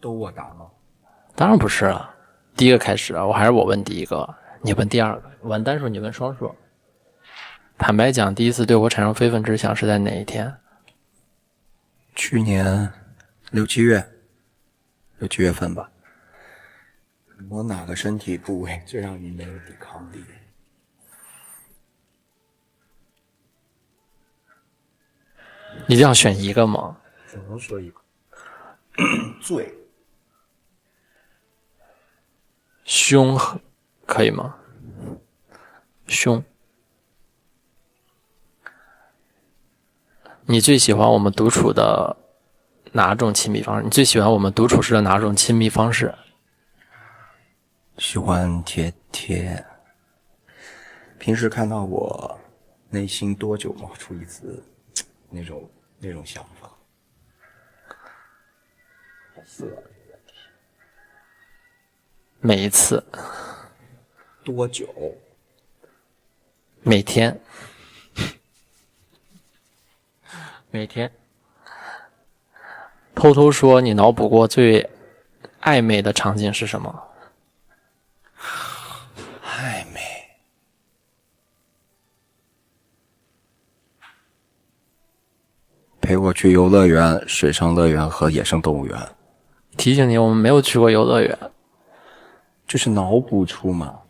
都我答吗？当然不是了，第一个开始啊，我问第一个，你问第二个，玩单数你问双数。坦白讲，第一次对我产生非分之想是在哪一天？去年6、7月份吧。我哪个身体部位最让你没有抵抗力？一定要选一个吗？只能说一个。最胸可以吗？胸。你最喜欢我们独处的哪种亲密方式？你最喜欢我们独处时的哪种亲密方式？喜欢贴贴。平时看到我，内心多久冒出一次那种想法？每一次。多久？每天。每天。偷偷说，你脑补过最暧昧的场景是什么？暧昧。陪我去游乐园、水上乐园和野生动物园。提醒你，我们没有去过游乐园。就是脑补出嘛，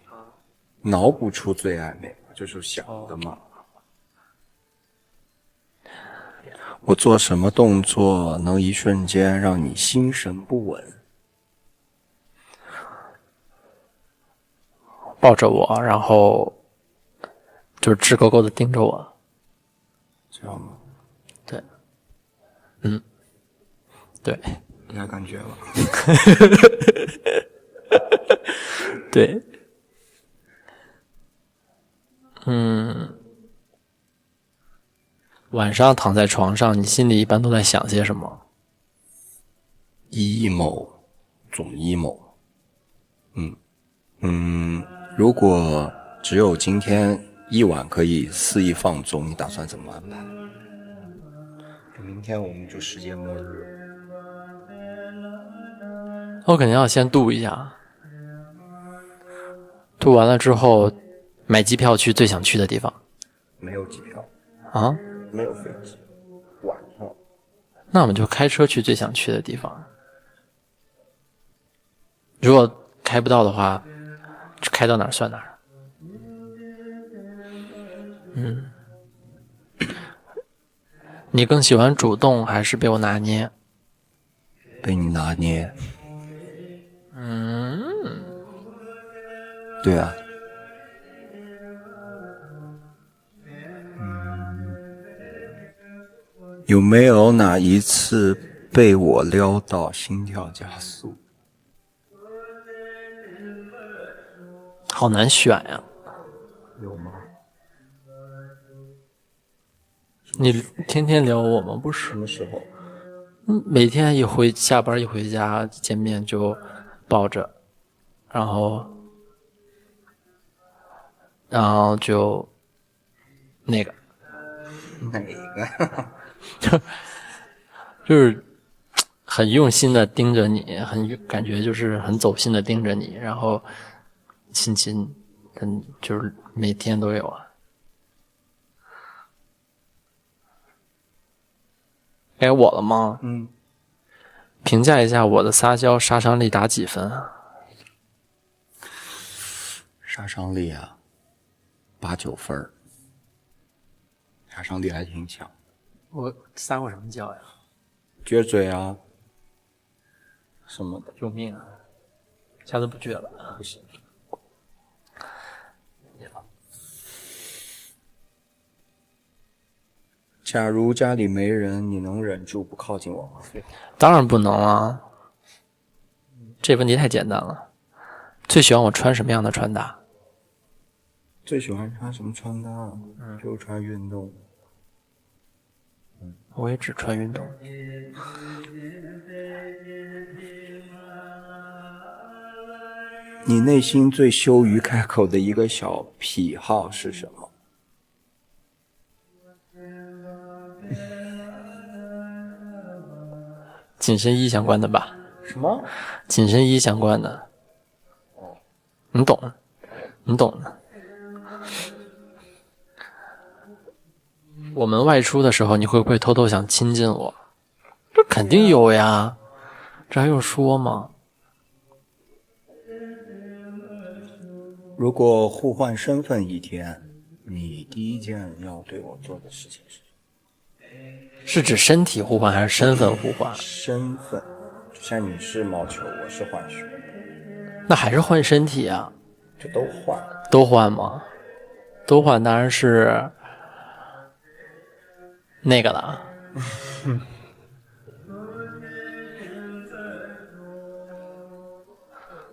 脑补出最暧昧，就是想的嘛。我做什么动作能一瞬间让你心神不稳？抱着我，然后就是直勾勾的盯着我。这样吗？对。对。应该感觉了。对。晚上躺在床上，你心里一般都在想些什么？emo，总 emo。如果只有今天一晚可以肆意放纵，你打算怎么安排？明天我们就世界末日。我肯定要先度一下，度完了之后买机票去最想去的地方。没有机票啊？没有飞机，晚上。那我们就开车去最想去的地方。如果开不到的话，开到哪儿算哪儿。你更喜欢主动还是被我拿捏？被你拿捏。对啊。有没有哪一次被我撩到心跳加速？好难选呀。有吗？你天天撩我吗？不是。什么时候？每天下班一回家见面就抱着，然后就那个哪个？就是很用心的盯着你，感觉就是很走心的盯着你，然后亲，就是每天都有啊。该我了吗？评价一下我的撒娇杀伤力打几分啊？杀伤力啊，8、9分，杀伤力还挺强。我撒过什么娇呀？撅嘴啊，什么的。救命啊！下次不撅了。不行。假如家里没人，你能忍住不靠近我吗？当然不能啊，这问题太简单了。最喜欢我穿什么样的穿搭？最喜欢穿什么穿搭？就穿运动。我也只穿运动。你内心最羞于开口的一个小癖好是什么？紧身衣相关的吧。什么？紧身衣相关的。你懂的，你懂的。我们外出的时候，你会不会偷偷想亲近我？这肯定有呀，这还用说吗？如果互换身份一天，你第一件要对我做的事情是？是指身体互换还是身份互换？身份，就像你是毛球，我是浣熊，那还是换身体啊？就都换。都换吗？都换当然是那个了。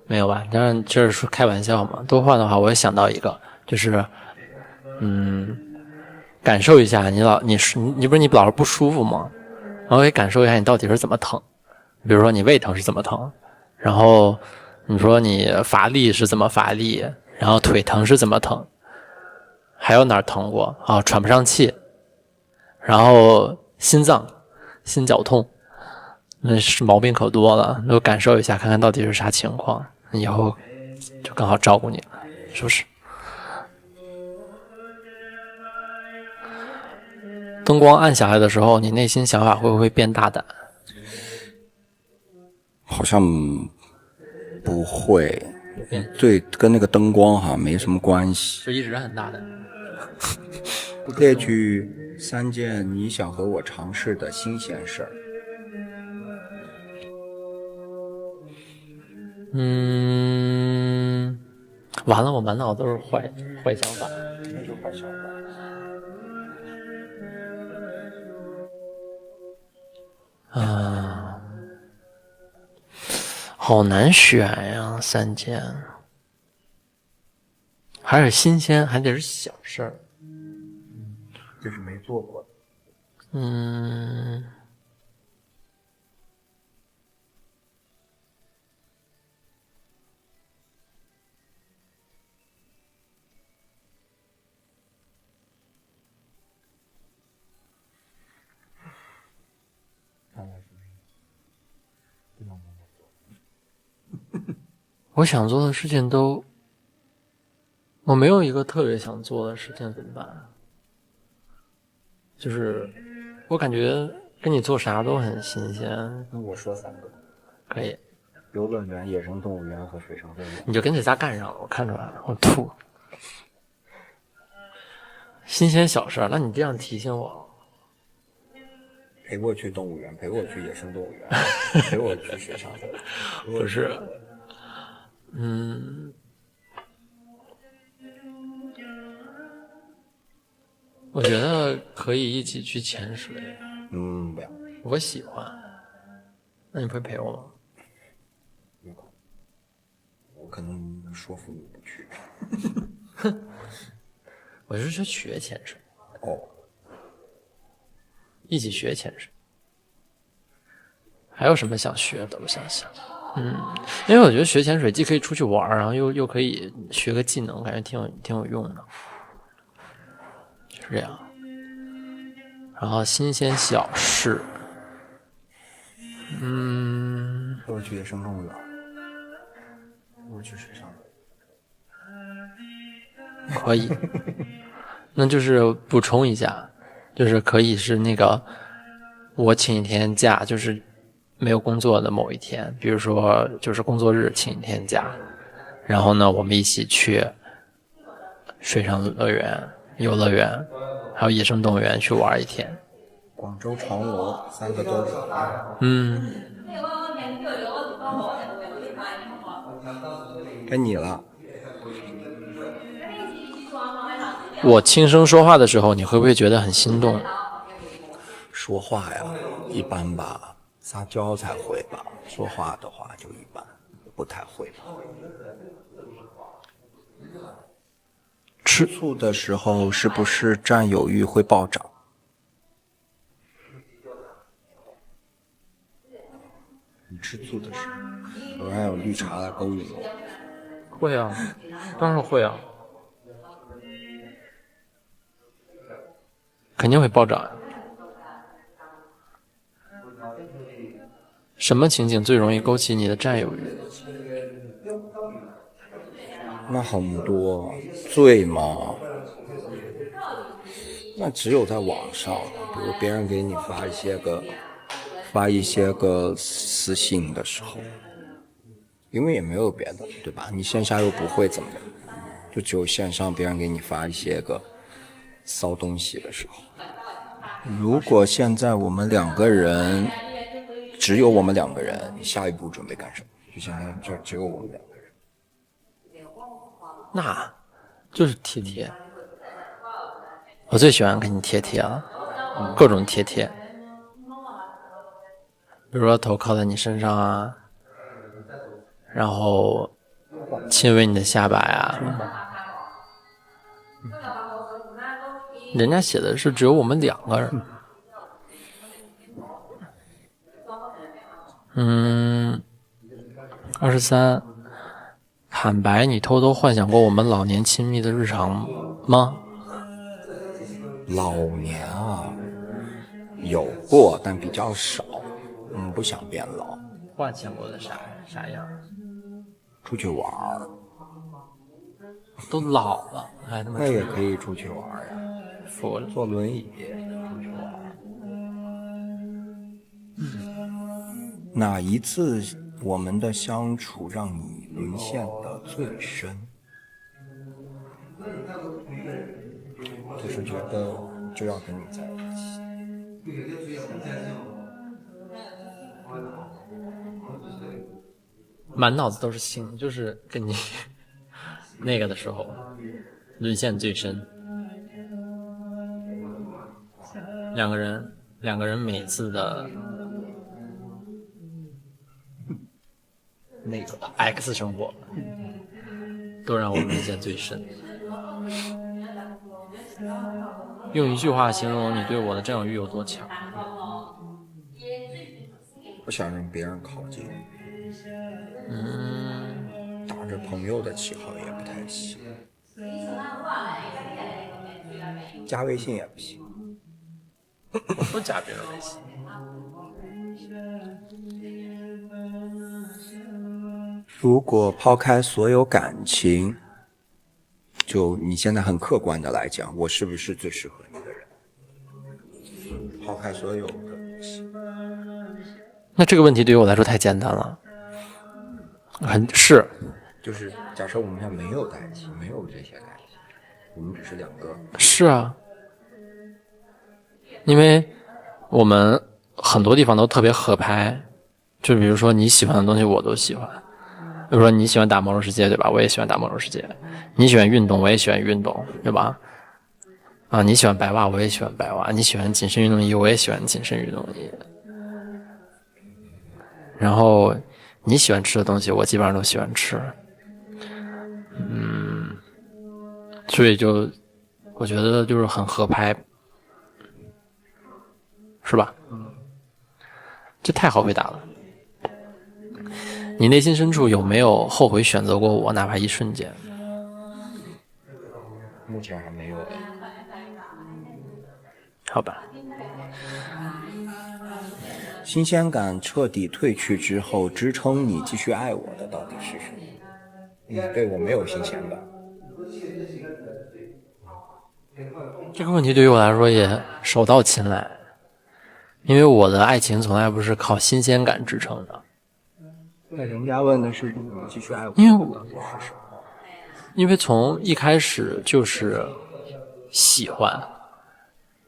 没有吧？当然这是说开玩笑嘛。多换的话，我也想到一个，就是感受一下你不是你老是不舒服吗？然后可以感受一下你到底是怎么疼。比如说你胃疼是怎么疼，然后你说你乏力是怎么乏力，然后腿疼是怎么疼，还有哪儿疼过啊？喘不上气，然后心绞痛，那是毛病可多了，都感受一下，看看到底是啥情况，以后就更好照顾你了，是不是？灯光暗下来的时候，你内心想法会不会变大胆？好像不会，对，跟那个灯光哈没什么关系。就一直很大胆。列举3件你想和我尝试的新鲜事儿。完了，我满脑都是坏想法。那就坏想法。好难选呀，3件，还是新鲜，还得是小事儿。就是没做过的。我想做的事情都，我没有一个特别想做的事情，怎么办？就是我感觉跟你做啥都很新鲜。那我说3个。可以。游乐园、野生动物园和水上乐园。你就跟这仨干上了，我看出来了，我吐。新鲜小事儿，那你这样提醒我。陪我去动物园，陪我去野生动物园，陪我去水上乐园。不是，我觉得可以一起去潜水。不要。我喜欢。那你会陪我吗？我可能说服你不去。我是说学潜水。哦。一起学潜水。还有什么想学的？我想想。因为我觉得学潜水既可以出去玩，然后又可以学个技能，感觉挺有用的。就是这样。然后新鲜小事。陪我去野生动物园，陪我去水上乐园。可以。那就是补充一下，就是可以是那个我请一天假，就是没有工作的某一天，比如说就是工作日请一天假，然后呢我们一起去水上乐园、游乐园还有野生动物园去玩一天。广州长隆3个都有。该你了。我轻声说话的时候，你会不会觉得很心动？说话呀，一般吧，撒娇才会吧。说话的话就一般，不太会吧。吃醋的时候是不是占有欲会暴涨？你吃醋的时候，我还有绿茶来勾引我。会啊，当然会啊，肯定会暴涨呀。什么情景最容易勾起你的占有欲？那很多醉嘛，那只有在网上，比如别人给你发一些个私信的时候，因为也没有别的，对吧？你线下又不会怎么样，就只有线上别人给你发一些个骚东西的时候。如果现在我们两个人，只有我们两个人，你下一步准备干什么？就现在这只有我们两个人。那就是贴贴，我最喜欢给你贴贴了，各种贴贴，比如说头靠在你身上啊，然后亲吻你的下巴呀。人家写的是只有我们两个人。23，坦白，你偷偷幻想过我们老年亲密的日常吗？老年啊，有过，但比较少。不想变老。幻想过的啥样？出去玩儿，都老了，还他妈那也可以出去玩呀。服了。坐轮椅出去玩。哪一次我们的相处让你沦陷得最深？就是觉得就要跟你在一起。满脑子都是性，就是跟你那个的时候沦陷最深。两个人每次的那个 X 生活都让我沦陷最深。用一句话形容你对我的占有欲有多强？不想让别人靠近。打着朋友的旗号也不太行，加微信也不行。我不加别人微信。如果抛开所有感情，就你现在很客观的来讲，我是不是最适合你的人？抛开所有的东西。那这个问题对于我来说太简单了。是，就是假设我们现在没有在一起，没有这些感情，我们只是两个。是啊，因为我们很多地方都特别合拍，就比如说你喜欢的东西我都喜欢，比如说你喜欢打魔兽世界，对吧？我也喜欢打魔兽世界。你喜欢运动，我也喜欢运动，对吧？啊，你喜欢白袜，我也喜欢白袜；你喜欢紧身运动衣，我也喜欢紧身运动衣。然后你喜欢吃的东西，我基本上都喜欢吃。所以就我觉得就是很合拍，是吧？这太好回答了。你内心深处有没有后悔选择过我，哪怕一瞬间？目前还没有。好吧。新鲜感彻底褪去之后，支撑你继续爱我的到底是什么？你对我没有新鲜感。这个问题对于我来说也手到擒来，因为我的爱情从来不是靠新鲜感支撑的。那人家问的是你继续爱我，因为从一开始就是喜欢，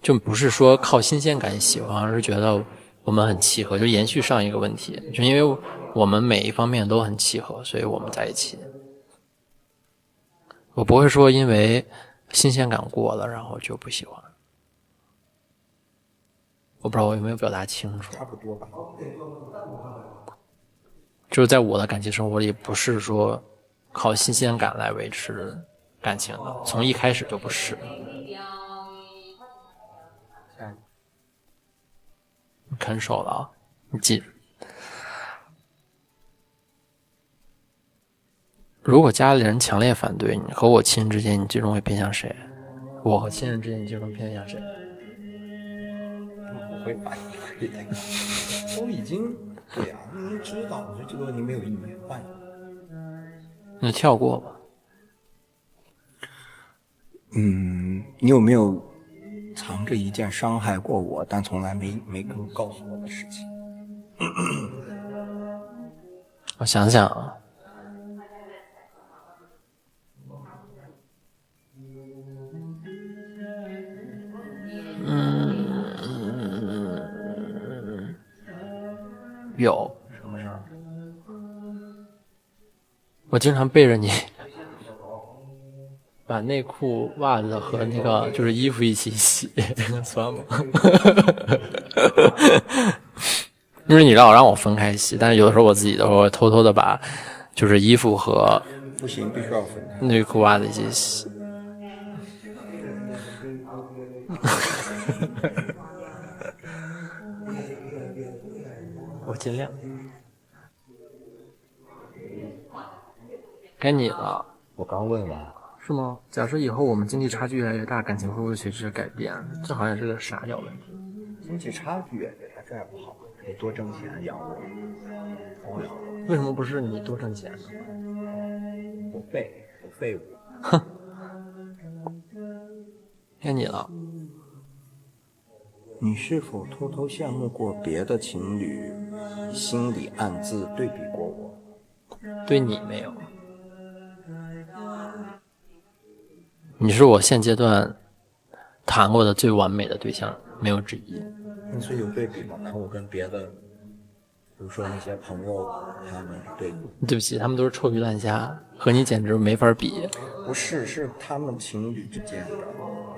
就不是说靠新鲜感喜欢，而是觉得我们很契合，就延续上一个问题，就因为我们每一方面都很契合，所以我们在一起。我不会说因为新鲜感过了，然后就不喜欢。我不知道我有没有表达清楚。差不多吧。就是在我的感情生活里，不是说靠新鲜感来维持感情的，从一开始就不是。你啃手了啊！你记住。如果家里人强烈反对，你和我亲人之间，你最终会偏向谁？我和亲人之间，你最终偏向谁？不会反对的。都已经对呀、你知道这个问题没有意义，换一个。那跳过吧。你有没有藏着一件伤害过我，但从来没告诉我的事情？我想想啊，有。什么事儿？我经常背着你把内裤、袜子和那个就是衣服一起洗，算吗？就是你让我分开洗，但是有的时候我自己都会偷偷的把就是衣服和不行，必须要分开。内裤、袜子一起洗。我尽量。该你了。我刚问完。是吗？假设以后我们经济差距越来越大，感情会不会随之改变？这好像是个傻屌问题。经济差距越大，这还不好，得多挣钱养我。我养我，为什么不是你多挣钱呢？我废物。哼，该你了。你是否偷偷羡慕过别的情侣，心里暗自对比过我？对你没有。你是我现阶段谈过的最完美的对象，没有之一。那是有对比吗？拿我跟别的，比如说那些朋友他们对比。对不起，他们都是臭鱼烂虾，和你简直没法比。不是，是他们情侣之间的，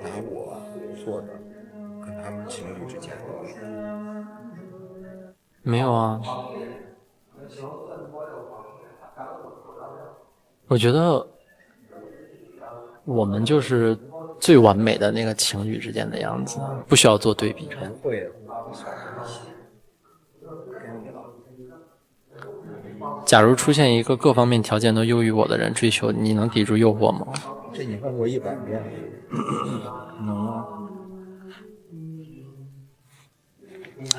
拿我做的跟他们情侣之间的。没有啊。我觉得我们就是最完美的那个情侣之间的样子，不需要做对比。不会，跟你了。假如出现一个各方面条件都优于我的人追求你，能抵住诱惑吗？这你问过100遍了。能啊。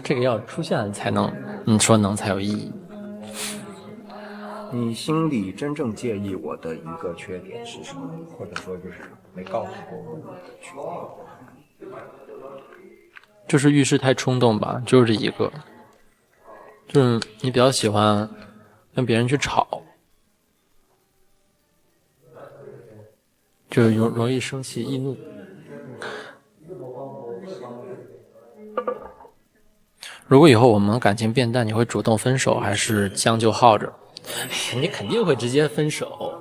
这个要出现才能，你说能才有意义。你心里真正介意我的一个缺点是什么？或者说就是没告诉过我的缺点？就是遇事太冲动吧，就是这一个。就是你比较喜欢跟别人去吵，就是容易生气易怒。如果以后我们感情变淡，你会主动分手还是将就耗着？你肯定会直接分手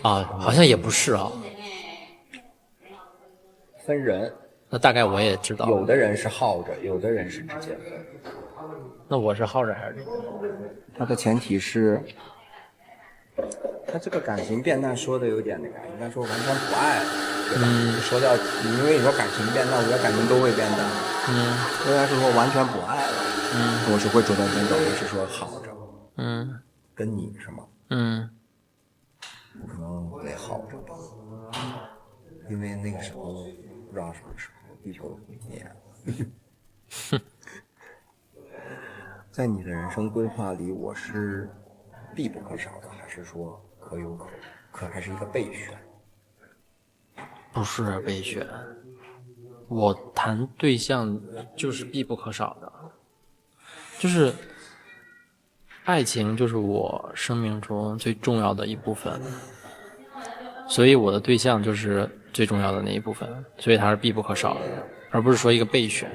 啊，好像也不是啊。分人，那大概我也知道，有的人是耗着，有的人是直接分。那我是耗着还是直接分？他的前提是，他这个感情变淡说的有点那个，应该说完全不爱了，对吧？说掉，因为你说感情变淡，我觉得感情都会变淡。应该是说完全不爱了。我是会主动分手，还是说耗着？跟你是吗？我可能会耗着吧，因为那个时候不知道什么时候地球毁灭。在你的人生规划里，我是必不可少的，还是说可有可还是一个备选？不是备选，我谈对象就是必不可少的，就是爱情就是我生命中最重要的一部分，所以我的对象就是最重要的那一部分，所以它是必不可少的，而不是说一个备选。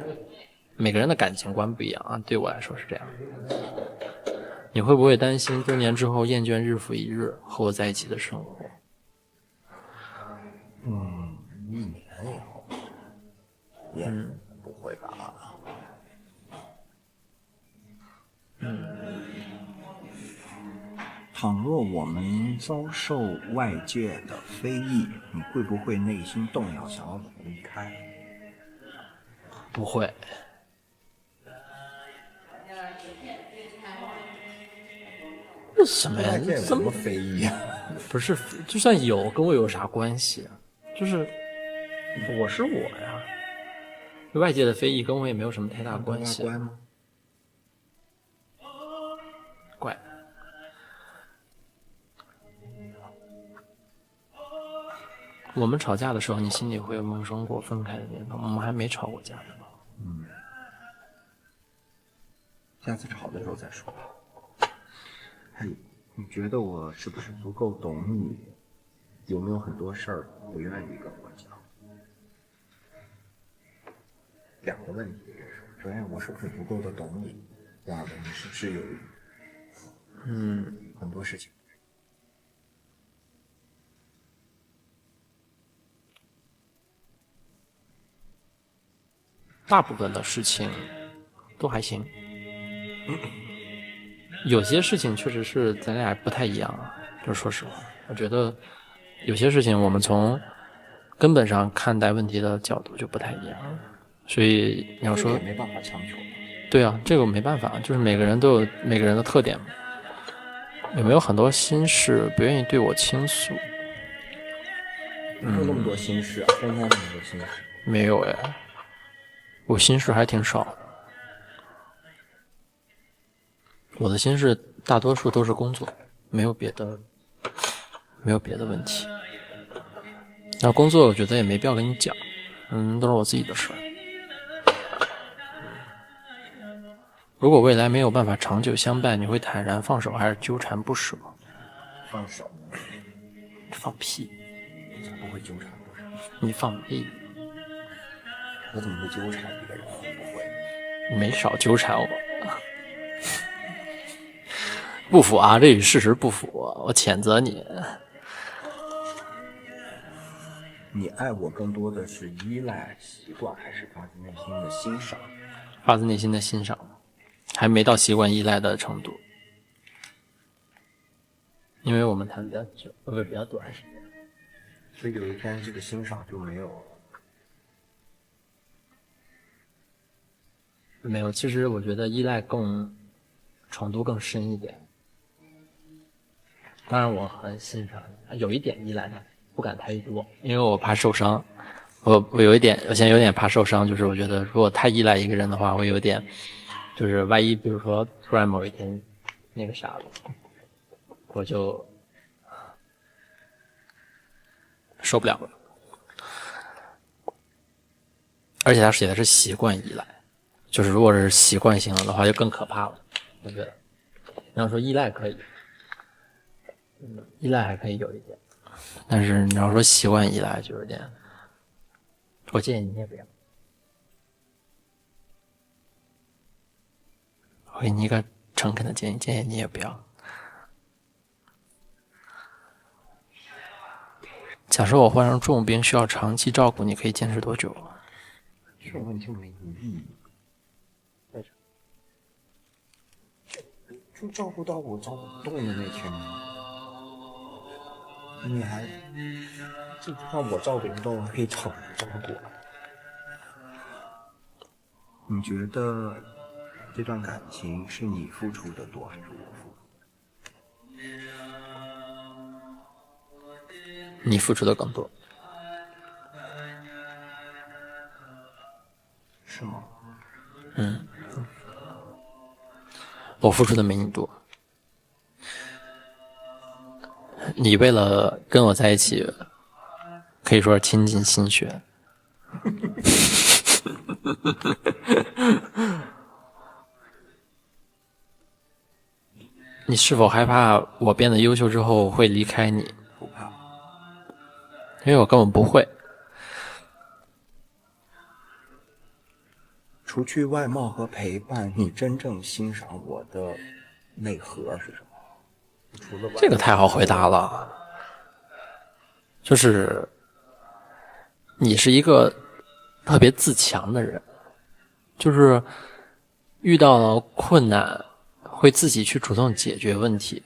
每个人的感情观不一样啊，对我来说是这样。你会不会担心多年之后厌倦日复一日和我在一起的生活？1年以后，也不会吧？倘若我们遭受外界的非议，你会不会内心动摇，想要离开？不会。什么呀？这什么非议啊？不是，就算有，跟我有啥关系啊？就是我是我呀，外界的非议跟我也没有什么太大关系。怪。我们吵架的时候，你心里会萌生过分开的念头？我们还没吵过架呢。下次吵的时候再说。嘿，你觉得我是不是足够懂你？有没有很多事儿不愿意跟我讲？两个问题，首先我是不是足够的懂你？第二个，你是不是有很多事情？大部分的事情都还行，有些事情确实是咱俩不太一样啊。就是说实话，我觉得有些事情我们从根本上看待问题的角度就不太一样，所以你要说没办法强求。对啊，这个没办法，就是每个人都有每个人的特点嘛。有没有很多心事不愿意对我倾诉？没有那么多心事啊，天天那么多心事。没有哎，我心事还挺少的。我的心事大多数都是工作，没有别的问题。那工作我觉得也没必要跟你讲，都是我自己的事儿。如果未来没有办法长久相伴，你会坦然放手，还是纠缠不舍？放手。放屁！我才不会纠缠不舍。你放屁！我怎么会纠缠一个人？我不会。你没少纠缠我。不符啊，这与事实不符，我谴责你。你爱我更多的是依赖、习惯，还是发自内心的欣赏？发自内心的欣赏，还没到习惯依赖的程度。因为我们谈比较久，比较短时间，所以有一天这个欣赏就没有了。没有，其实我觉得依赖程度更深一点。当然我很欣赏，有一点依赖他，不敢太多，因为我怕受伤。我现在有点怕受伤，就是我觉得如果太依赖一个人的话，会有点，就是万一比如说突然某一天那个啥了，我就受不了了。而且他写的是习惯依赖，就是如果是习惯性了的话，就更可怕了。我觉得，你要说依赖可以，依赖还可以有一点，但是你要说习惯依赖就有点。我建议你也不要。我给你一个诚恳的建议，建议你也不要。假设我患上重病，需要长期照顾，你可以坚持多久？这种问题没意义。为什么？就照顾到我照顾不动的那天吗？你还就算我照顾不动，可以找人照顾。你觉得这段感情是你付出的多，还是我付出的？你付出的更多。是吗？我付出的没你多。你为了跟我在一起，可以说是倾尽心血。你是否害怕我变得优秀之后会离开你？不怕，因为我根本不会。除去外貌和陪伴，你真正欣赏我的内核是什么？除了这个太好回答了，就是你是一个特别自强的人，就是遇到了困难会自己去主动解决问题，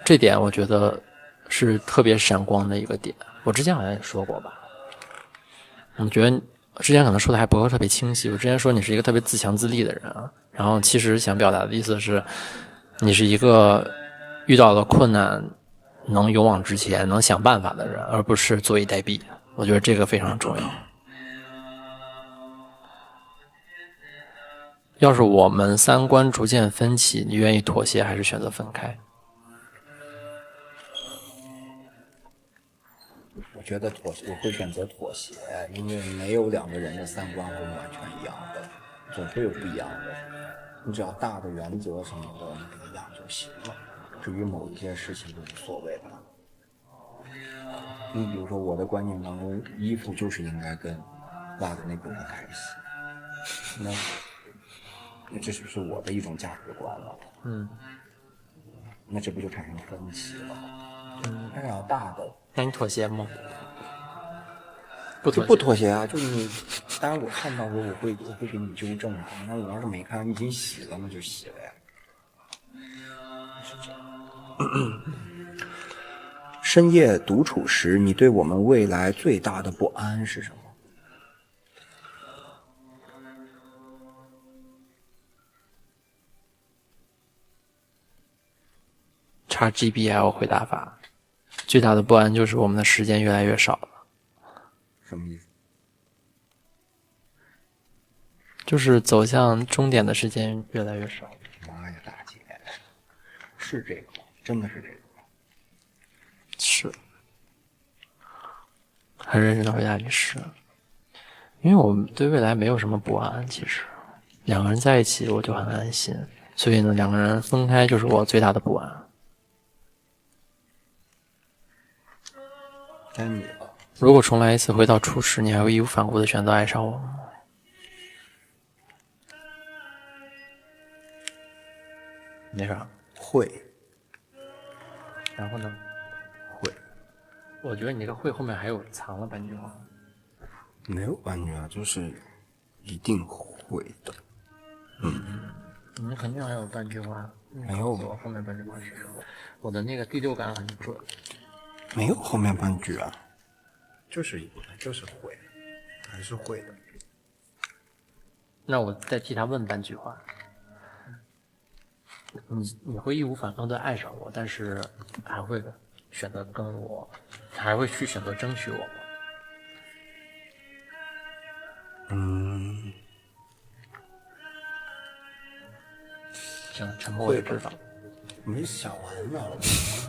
这点我觉得是特别闪光的一个点。我之前好像也说过吧，我觉得之前可能说的还不够特别清晰。我之前说你是一个特别自强自立的人啊，然后其实想表达的意思是你是一个遇到了困难能勇往直前能想办法的人，而不是坐以待毙。我觉得这个非常重要。要是我们三观逐渐分歧，你愿意妥协还是选择分开？我觉得我会选择妥协，因为没有两个人的三观会完全一样的，总会有不一样的。你只要大的原则什么的一样就行了，至于某一些事情就无所谓了。你比如说我的观念当中，衣服就是应该跟袜子那部分在一起，那这是不是我的一种价值观了？那这不就产生分歧了吗？但是要大的。那你妥协吗？不妥协啊！就是你，当然我看到过，我会给你纠正的。那我要是没看，已经洗了，那就洗了呀。是这样。深夜独处时，你对我们未来最大的不安是什么？XGBL 回答法，最大的不安就是我们的时间越来越少了。什么意思？就是走向终点的时间越来越少。妈呀，大姐，是这个吗？真的是这个吗？是，很认真的回答你是，因为我们对未来没有什么不安，其实两个人在一起我就很安心，所以呢，两个人分开就是我最大的不安。该你了。如果重来一次，回到初始，你还会义无反顾的选择爱上我吗？没啥。会。然后呢？会。我觉得你这个会后面还有藏了半句话。没有半句啊，就是一定会的。你肯定还有半句话。没有。我后面半句话是什么？我的那个第六感很准。没有后面半句啊，就是会，还是会的。那我再替他问半句话。你会义无反顾的爱上我，但是还会选择跟我，还会去选择争取我吗？行，沉默我就知道。没想完呢，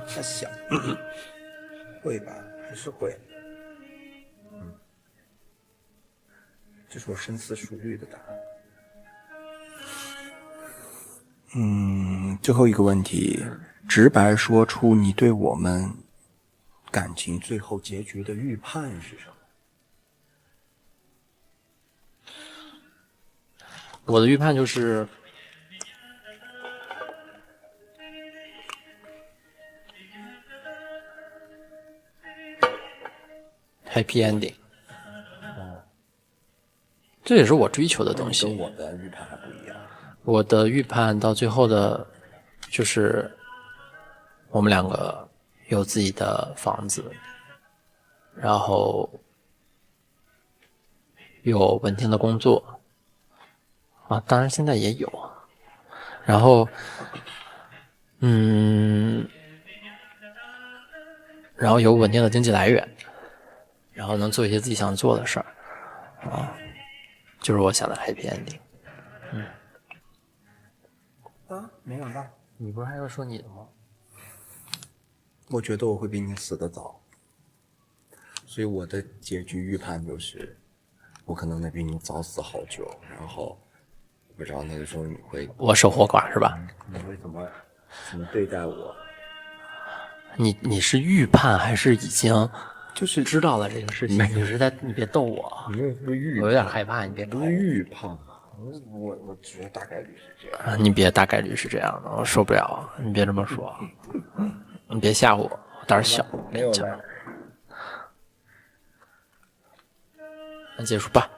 在想。会吧，还是会。这是我深思熟虑的答案。最后一个问题，直白说出你对我们感情最后结局的预判是什么？我的预判就是happy ending。这也是我追求的东西。跟我的预判还不一样。我的预判到最后的，就是我们两个有自己的房子，然后有稳定的工作，啊，当然现在也有，然后，然后有稳定的经济来源，然后能做一些自己想做的事儿，啊，就是我想的 happy ending。没想到。你不是还要说你的吗？我觉得我会比你死得早，所以我的结局预判就是，我可能能比你早死好久，然后不知道那个时候你会，我守活寡是吧？你会怎么对待我？你是预判还是已经就是知道了这个事情？你别逗我，没有预判，我有点害怕，你别不是预判。我觉得大概率是这样。你别大概率是这样的，我受不了，你别这么说，你别吓唬我，我胆小。没有了。那结束吧。